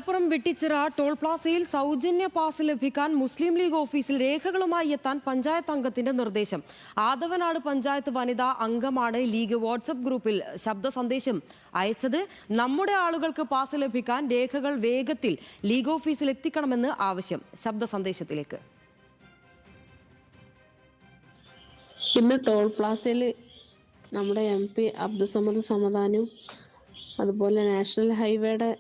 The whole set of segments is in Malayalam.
മലപ്പുറം വെട്ടിച്ചിറ ടോൾ പ്ലാസയിൽ സൗജന്യ പാസ് ലഭിക്കാൻ മുസ്ലിം ലീഗ് ഓഫീസിൽ രേഖകളുമായി എത്താൻ പഞ്ചായത്ത് അംഗത്തിന്റെ നിർദ്ദേശം. ആദവനാട് പഞ്ചായത്ത് വനിതാ അംഗമാണ് ലീഗ് വാട്സ്ആപ്പ് ഗ്രൂപ്പിൽ ശബ്ദ സന്ദേശം അയച്ചത്. നമ്മുടെ ആളുകൾക്ക് പാസ് ലഭിക്കാൻ രേഖകൾ വേഗത്തിൽ ലീഗ് ഓഫീസിൽ എത്തിക്കണമെന്ന് ആവശ്യം. ശബ്ദ സന്ദേശത്തിലേക്ക്. ഇന്ന് ടോൾ പ്ലാസയിൽ നമ്മുടെ MP അബ്ദുസമദ് സമദാനും അതുപോലെ നാഷണൽ ഹൈവേയുടെ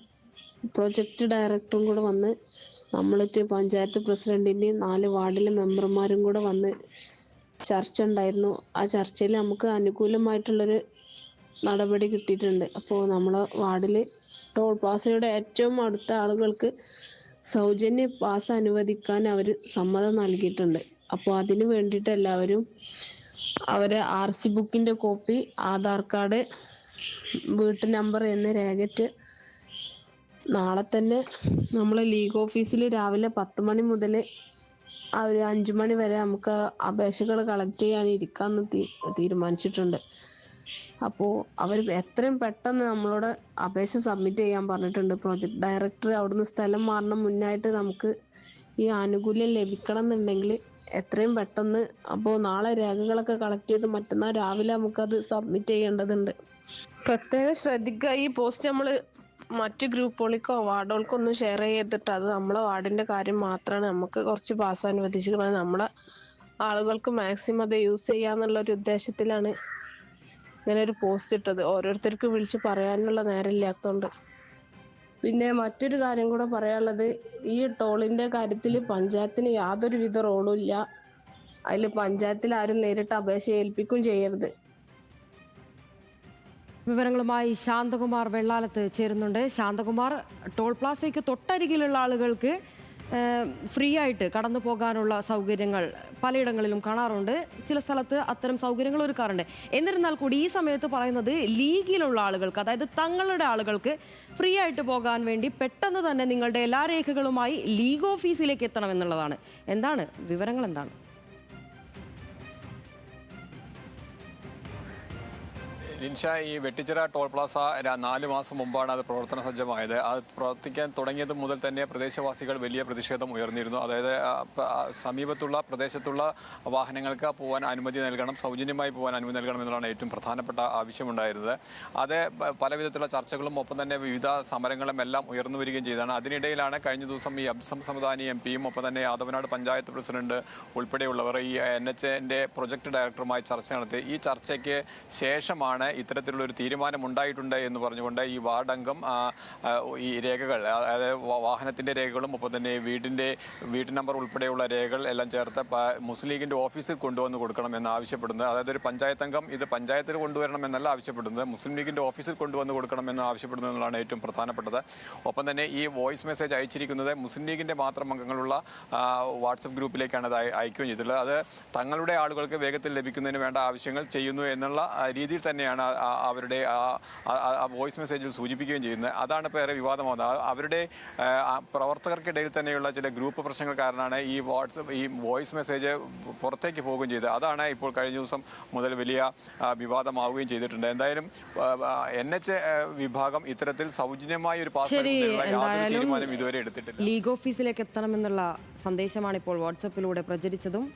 പ്രൊജക്റ്റ് ഡയറക്ടറും കൂടെ വന്ന് നമ്മളിട്ട് പഞ്ചായത്ത് പ്രസിഡന്റിൻ്റെയും 4 വാർഡിലെ മെമ്പർമാരും കൂടെ വന്ന് ചർച്ച ഉണ്ടായിരുന്നു. ആ ചർച്ചയിൽ നമുക്ക് അനുകൂലമായിട്ടുള്ളൊരു നടപടി കിട്ടിയിട്ടുണ്ട്. അപ്പോൾ നമ്മളെ വാർഡിൽ ടോൾ പ്ലാസയുടെ ഏറ്റവും അടുത്ത ആളുകൾക്ക് സൗജന്യ പാസ് അനുവദിക്കാൻ അവർ സമ്മതം നൽകിയിട്ടുണ്ട്. അപ്പോൾ അതിന് വേണ്ടിയിട്ട് എല്ലാവരും അവരെ RC ബുക്കിൻ്റെ കോപ്പി, ആധാർ കാർഡ്, വീട്ടു നമ്പർ എന്ന് രേഖയിട്ട് നാളെ തന്നെ നമ്മൾ ലീഗ് ഓഫീസിൽ രാവിലെ 10 മണി മുതൽ ഒരു 5 മണി വരെ നമുക്ക് അപേക്ഷകൾ കളക്ട് ചെയ്യാൻ ഇരിക്കാമെന്ന് തീരുമാനിച്ചിട്ടുണ്ട്. അപ്പോൾ അവർ എത്രയും പെട്ടെന്ന് നമ്മളോട് അപേക്ഷ സബ്മിറ്റ് ചെയ്യാൻ പറഞ്ഞിട്ടുണ്ട്. പ്രൊജക്ട് ഡയറക്ടർ അവിടുന്ന് സ്ഥലം മാറണം മുന്നായിട്ട് നമുക്ക് ഈ ആനുകൂല്യം ലഭിക്കണം എന്നുണ്ടെങ്കിൽ എത്രയും പെട്ടെന്ന്, അപ്പോൾ നാളെ രേഖകളൊക്കെ കളക്ട് ചെയ്ത് മറ്റന്നാൾ രാവിലെ നമുക്കത് സബ്മിറ്റ് ചെയ്യേണ്ടതുണ്ട്. പ്രത്യേകം ശ്രദ്ധിക്കുക, ഈ പോസ്റ്റ് നമ്മൾ മറ്റ് ഗ്രൂപ്പുകൾക്കോ വാർഡുകൾക്കോ ഒന്നും ഷെയർ ചെയ്തിട്ട് അത് നമ്മളെ വാർഡിൻ്റെ കാര്യം മാത്രമാണ്. നമുക്ക് കുറച്ച് പാസ് അനുവദിച്ചിരിക്കുന്നത് നമ്മളെ ആളുകൾക്ക് മാക്സിമം അത് യൂസ് ചെയ്യാന്നുള്ളൊരു ഉദ്ദേശത്തിലാണ് ഇങ്ങനെ ഒരു പോസ്റ്റ് ഇട്ടത്. ഓരോരുത്തർക്ക് വിളിച്ച് പറയാനുള്ള നേരമില്ലാത്തതുകൊണ്ട്. പിന്നെ മറ്റൊരു കാര്യം കൂടെ പറയാനുള്ളത്, ഈ ടോളിൻ്റെ കാര്യത്തിൽ പഞ്ചായത്തിന് യാതൊരു വിധ റോളും ഇല്ല. അതിൽ പഞ്ചായത്തിൽ ആരും നേരിട്ട് അപേക്ഷ ഏൽപ്പിക്കുകയും ചെയ്യരുത്. വിവരങ്ങളുമായി ശാന്തകുമാർ വെള്ളാലത്ത് ചേരുന്നുണ്ട്. ശാന്തകുമാർ, ടോൾ പ്ലാസയ്ക്ക് തൊട്ടരികിലുള്ള ആളുകൾക്ക് ഫ്രീ ആയിട്ട് കടന്നു പോകാനുള്ള സൗകര്യങ്ങൾ പലയിടങ്ങളിലും കാണാറുണ്ട്. ചില സ്ഥലത്ത് അത്തരം സൗകര്യങ്ങൾ ഒരുക്കാറുണ്ട്. എന്നിരുന്നാൽ കൂടി ഈ സമയത്ത് പറയുന്നത് ലീഗിലുള്ള ആളുകൾക്ക്, അതായത് തങ്ങളുടെ ആളുകൾക്ക് ഫ്രീ ആയിട്ട് പോകാൻ വേണ്ടി പെട്ടെന്ന് തന്നെ നിങ്ങളുടെ എല്ലാ രേഖകളുമായി ലീഗ് ഓഫീസിലേക്ക് എത്തണമെന്നുള്ളതാണ്. എന്താണ് വിവരങ്ങൾ? എന്താണ്? ലിൻഷ, ഈ വെട്ടിച്ചിറ ടോൾ പ്ലാസ 4 മാസം മുമ്പാണ് അത് പ്രവർത്തന സജ്ജമായത്. അത് പ്രവർത്തിക്കാൻ തുടങ്ങിയത് മുതൽ തന്നെ പ്രദേശവാസികൾ വലിയ പ്രതിഷേധം ഉയർന്നിരുന്നു. അതായത് സമീപത്തുള്ള പ്രദേശത്തുള്ള വാഹനങ്ങൾക്ക് പോകാൻ അനുമതി നൽകണം, സൗജന്യമായി പോകാൻ അനുമതി നൽകണം എന്നുള്ളതാണ് ഏറ്റവും പ്രധാനപ്പെട്ട ആവശ്യമുണ്ടായിരുന്നത്. അത് പല വിധത്തിലുള്ള ചർച്ചകളും ഒപ്പം തന്നെ വിവിധ സമരങ്ങളും എല്ലാം ഉയർന്നു വരികയും ചെയ്തതാണ്. അതിനിടയിലാണ് കഴിഞ്ഞ ദിവസം ഈ അബ്ദുസമദ് സമദാനി MPയും ഒപ്പം തന്നെ ആദവനാട് പഞ്ചായത്ത് പ്രസിഡന്റ് ഉൾപ്പെടെയുള്ളവർ ഈ NHന്റെ പ്രൊജക്ട് ഡയറക്ടറുമായി ചർച്ച നടത്തി. ഈ ചർച്ചയ്ക്ക് ശേഷമാണ് ഇത്തരത്തിലുള്ള ഒരു തീരുമാനം ഉണ്ടായിട്ടുണ്ട് എന്ന് പറഞ്ഞുകൊണ്ട് ഈ വാർഡംഗം ഈ രേഖകൾ, അതായത് വാഹനത്തിന്റെ രേഖകളും ഒപ്പം തന്നെ വീട്ടു നമ്പർ ഉൾപ്പെടെയുള്ള രേഖകൾ എല്ലാം ചേർത്ത് മുസ്ലിം ലീഗിന്റെ ഓഫീസിൽ കൊണ്ടുവന്ന് കൊടുക്കണം എന്ന് ആവശ്യപ്പെടുന്നത്. അതായത് ഒരു പഞ്ചായത്ത് അംഗം ഇത് പഞ്ചായത്തിൽ കൊണ്ടുവരണം എന്നല്ല ആവശ്യപ്പെടുന്നത്, മുസ്ലിം ലീഗിന്റെ ഓഫീസിൽ കൊണ്ടുവന്ന് കൊടുക്കണം എന്ന് ആവശ്യപ്പെടുന്നത് എന്നുള്ളതാണ് ഏറ്റവും പ്രധാനപ്പെട്ടത്. ഒപ്പം തന്നെ ഈ വോയിസ് മെസ്സേജ് അയച്ചിരിക്കുന്നത് മുസ്ലിം ലീഗിന്റെ മാത്രം അംഗങ്ങളുള്ള വാട്സപ്പ് ഗ്രൂപ്പിലേക്കാണ് അത് അയക്കുകയും ചെയ്തിട്ടുള്ളത്. അത് തങ്ങളുടെ ആളുകൾക്ക് വേഗത്തിൽ ലഭിക്കുന്നതിന് വേണ്ട ആവശ്യങ്ങൾ ചെയ്യുന്നു എന്നുള്ള രീതിയിൽ തന്നെയാണ് അവരുടെ ആ വോയിസ് മെസ്സേജിൽ സൂചിപ്പിക്കുകയും ചെയ്യുന്നത്. അതാണ് ഇപ്പോൾ ഏറെ വിവാദമാകുന്നത്. അവരുടെ പ്രവർത്തകർക്കിടയിൽ തന്നെയുള്ള ചില ഗ്രൂപ്പ് പ്രശ്നങ്ങൾ കാരണമാണ് ഈ വോയിസ് മെസ്സേജ് പുറത്തേക്ക് പോവുകയും ചെയ്തത്. അതാണ് ഇപ്പോൾ കഴിഞ്ഞ ദിവസം മുതൽ വലിയ വിവാദമാവുകയും ചെയ്തിട്ടുണ്ട്. എന്തായാലും NH വിഭാഗം ഇത്തരത്തിൽ സൗജന്യമായ ഒരു പാസ് യാതൊരു തീരുമാനം ഇതുവരെ എടുത്തിട്ടില്ല. ലീഗ് ഓഫീസിലേക്ക് എത്തണമെന്നുള്ള സന്ദേശമാണ് ഇപ്പോൾ വാട്സപ്പിലൂടെ പ്രചരിച്ചതും